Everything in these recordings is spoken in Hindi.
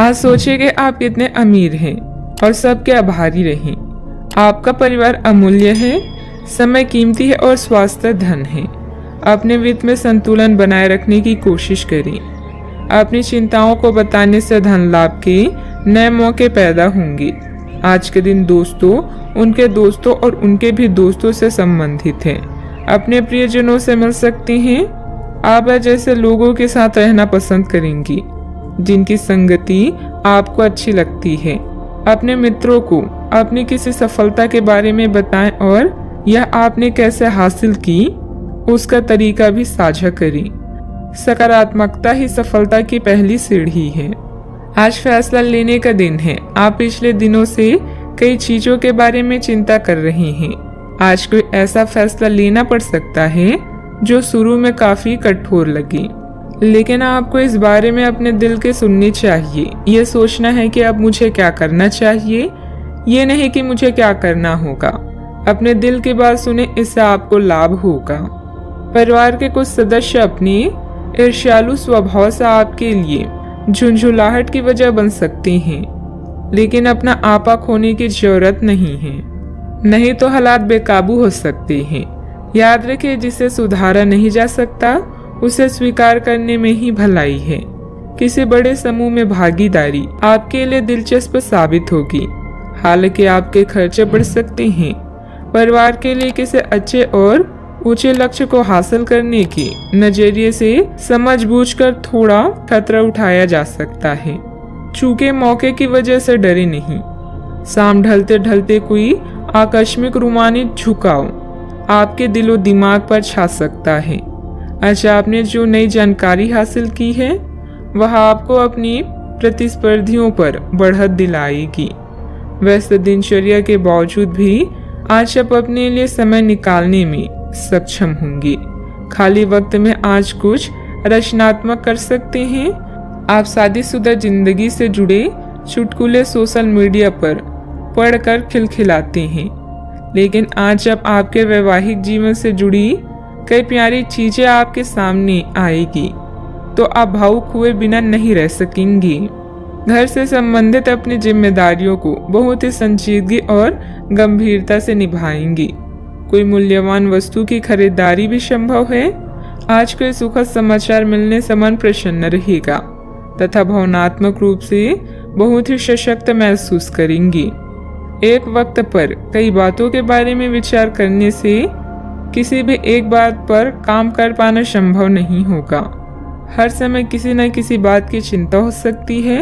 आज सोचिए कि आप कितने अमीर हैं और सबके आभारी रहें। आपका परिवार अमूल्य है, समय कीमती है और स्वास्थ्य धन है। अपने वित्त में संतुलन बनाए रखने की कोशिश करें। अपनी चिंताओं को बताने से धन लाभ के नए मौके पैदा होंगे। आज के दिन दोस्तों, उनके दोस्तों और उनके भी दोस्तों से संबंधित हैं। अपने प्रियजनों से मिल सकते हैं। आप जैसे लोगों के साथ रहना पसंद करेंगी जिनकी संगति आपको अच्छी लगती है। अपने मित्रों को अपनी किसी सफलता के बारे में बताएं और यह आपने कैसे हासिल की उसका तरीका भी साझा करें। सकारात्मकता ही सफलता की पहली सीढ़ी है। आज फैसला लेने का दिन है। आप पिछले दिनों से कई चीजों के बारे में चिंता कर रहे हैं। आज कोई ऐसा फैसला लेना पड़ सकता है जो शुरू में काफी कठोर लगे, लेकिन आपको इस बारे में अपने दिल के सुननी चाहिए। ये सोचना है कि अब मुझे क्या करना चाहिए, ये नहीं कि मुझे क्या करना होगा। अपने दिल की बात सुने, इससे आपको लाभ होगा। परिवार के कुछ सदस्य अपनी ईर्ष्यालु स्वभाव से आपके लिए झुंझुलाहट की वजह बन सकते हैं, लेकिन अपना आपा खोने की जरूरत नहीं है, नहीं तो हालात बेकाबू हो सकते हैं। याद रखें, जिसे सुधारा नहीं जा सकता उसे स्वीकार करने में ही भलाई है। किसी बड़े समूह में भागीदारी आपके लिए दिलचस्प साबित होगी, हालांकि आपके खर्चे बढ़ सकते हैं। परिवार के लिए किसी अच्छे और ऊंचे लक्ष्य को हासिल करने के नजरिए से समझबूझकर थोड़ा खतरा उठाया जा सकता है। चूके मौके की वजह से डरे नहीं। शाम ढलते ढलते कोई आकस्मिक रूमानी झुकाव आपके दिलो दिमाग पर छा सकता है। अच्छा, आपने जो नई जानकारी हासिल की है वह आपको अपनी प्रतिस्पर्धियों पर बढ़त दिलाएगी। व्यस्त दिनचर्या के बावजूद भी आज आप अपने लिए समय निकालने में सक्षम होंगे। खाली वक्त में आज कुछ रचनात्मक कर सकते हैं। आप शादीशुदा जिंदगी से जुड़े चुटकुले सोशल मीडिया पर पढ़कर खिलखिलाते हैं, लेकिन आज जब आपके वैवाहिक जीवन से जुड़ी कई प्यारी चीजें आपके सामने आएगी तो आप भावुक हुए बिना नहीं रह सकेंगे। घर से संबंधित अपनी जिम्मेदारियों को बहुत ही संजीदगी और गंभीरता से निभाएंगे। कोई मूल्यवान वस्तु की खरीदारी भी संभव है। आज कोई सुखद समाचार मिलने से मन प्रसन्न रहेगा तथा भावनात्मक रूप से बहुत ही सशक्त महसूस करेंगे। एक वक्त पर कई बातों के बारे में विचार करने से किसी भी एक बात पर काम कर पाना संभव नहीं होगा। हर समय किसी न किसी बात की चिंता हो सकती है।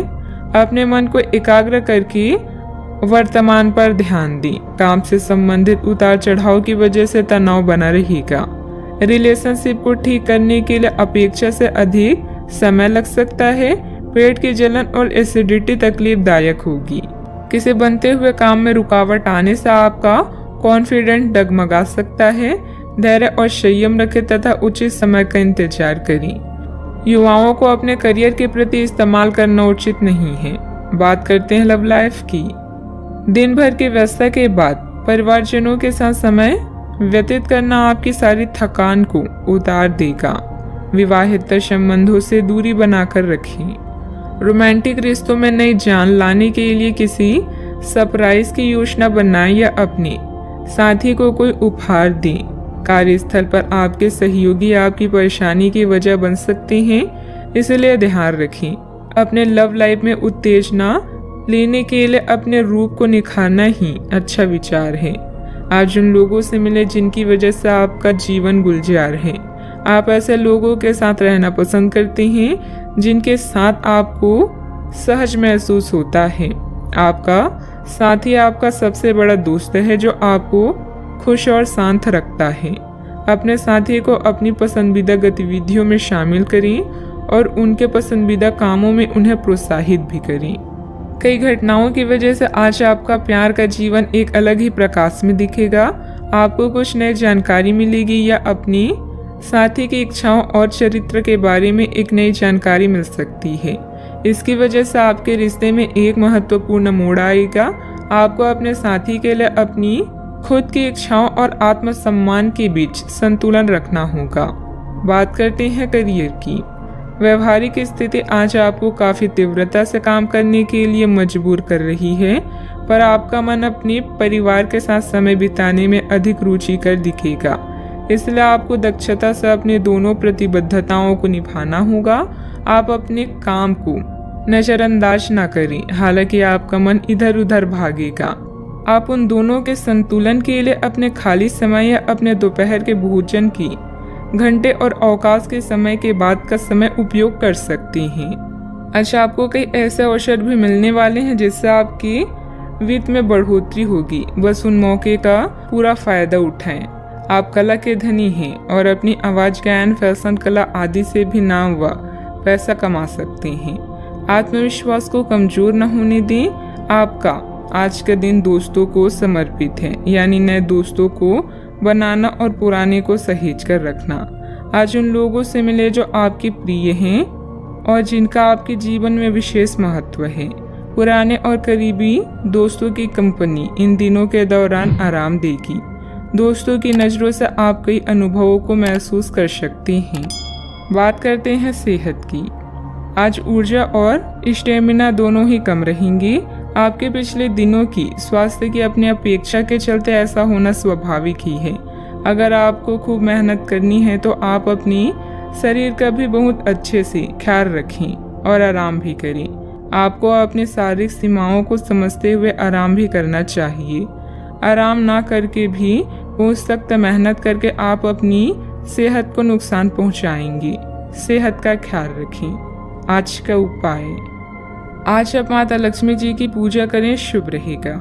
अपने मन को एकाग्र करके वर्तमान पर ध्यान दें। काम से संबंधित उतार चढ़ाव की वजह से तनाव बना रहेगा। रिलेशनशिप को ठीक करने के लिए अपेक्षा से अधिक समय लग सकता है। पेट की जलन और एसिडिटी तकलीफदायक होगी। किसी बनते हुए काम में रुकावट आने से आपका कॉन्फिडेंस डगमगा सकता है। धैर्य और संयम रखें तथा उचित समय का इंतजार करें। युवाओं को अपने करियर के प्रति इस्तेमाल करना उचित नहीं है। बात करते हैं लव लाइफ की। दिन भर की व्यस्तता के बाद परिवारजनों के साथ समय व्यतीत करना आपकी सारी थकान को उतार देगा। विवाहित संबंधों से दूरी बनाकर रखें। रोमांटिक रिश्तों में नई जान लाने के लिए किसी सरप्राइज की योजना बनाएं या अपने साथी को कोई उपहार दें। कार्यस्थल पर आपके सहयोगी आपकी परेशानी की वजह बन सकते हैं, इसलिए ध्यान रखें। अपने लव लाइफ में उत्तेजना लेने के लिए अपने रूप को निखारना ही अच्छा विचार है। आज उन लोगों से मिले जिनकी वजह से आपका जीवन गुलजार है। आप ऐसे लोगों के साथ रहना पसंद करते हैं जिनके साथ आपको सहज महसूस होता है। आपका साथी आपका सबसे बड़ा दोस्त है जो आपको खुश और शांत रखता है। अपने साथी को अपनी पसंदीदा गतिविधियों में शामिल करें और उनके पसंदीदा कामों में उन्हें प्रोत्साहित भी करें। कई घटनाओं की वजह से आज आपका प्यार का जीवन एक अलग ही प्रकाश में दिखेगा। आपको कुछ नई जानकारी मिलेगी या अपनी साथी की इच्छाओं और चरित्र के बारे में एक नई जानकारी मिल सकती है। इसकी वजह से आपके रिश्ते में एक महत्वपूर्ण मोड़ आएगा। आपको अपने साथी के लिए अपनी खुद की इच्छाओं और आत्मसम्मान के बीच संतुलन रखना होगा। बात करते हैं करियर की। व्यवहारिक स्थिति आज आपको काफ़ी तीव्रता से काम करने के लिए मजबूर कर रही है, पर आपका मन अपने परिवार के साथ समय बिताने में अधिक रुचिकर दिखेगा। इसलिए आपको दक्षता से अपने दोनों प्रतिबद्धताओं को निभाना होगा। आप अपने काम को नज़रअंदाज ना करें, हालांकि आपका मन इधर उधर भागेगा। आप उन दोनों के संतुलन के लिए अपने खाली समय या अपने दोपहर के भोजन की घंटे और अवकाश के समय के बाद का समय उपयोग कर सकते हैं। अच्छा, आपको कई ऐसे अवसर भी मिलने वाले हैं जिससे आपकी वित्त में बढ़ोतरी होगी। बस उन मौके का पूरा फायदा उठाएं। आप कला के धनी हैं और अपनी आवाज, गायन, फैशन, कला आदि से भी नाम व पैसा कमा सकते हैं। आत्मविश्वास को कमजोर न होने दें। आपका आज का दिन दोस्तों को समर्पित है, यानी नए दोस्तों को बनाना और पुराने को सहेज कर रखना। आज उन लोगों से मिले जो आपके प्रिय हैं और जिनका आपके जीवन में विशेष महत्व है। पुराने और करीबी दोस्तों की कंपनी इन दिनों के दौरान आराम देगी। दोस्तों की नज़रों से आप कई अनुभवों को महसूस कर सकते हैं। बात करते हैं सेहत की। आज ऊर्जा और स्टेमिना दोनों ही कम रहेंगी। आपके पिछले दिनों की स्वास्थ्य की अपनी अपेक्षा के चलते ऐसा होना स्वाभाविक ही है। अगर आपको खूब मेहनत करनी है तो आप अपनी शरीर का भी बहुत अच्छे से ख्याल रखें और आराम भी करें। आपको अपनी शारीरिक सीमाओं को समझते हुए आराम भी करना चाहिए। आराम ना करके भी बहुत सख्त मेहनत करके आप अपनी सेहत को नुकसान पहुंचाएंगे। सेहत का ख्याल रखें। आज का उपाय, आज आप माता लक्ष्मी जी की पूजा करें, शुभ रहेगा।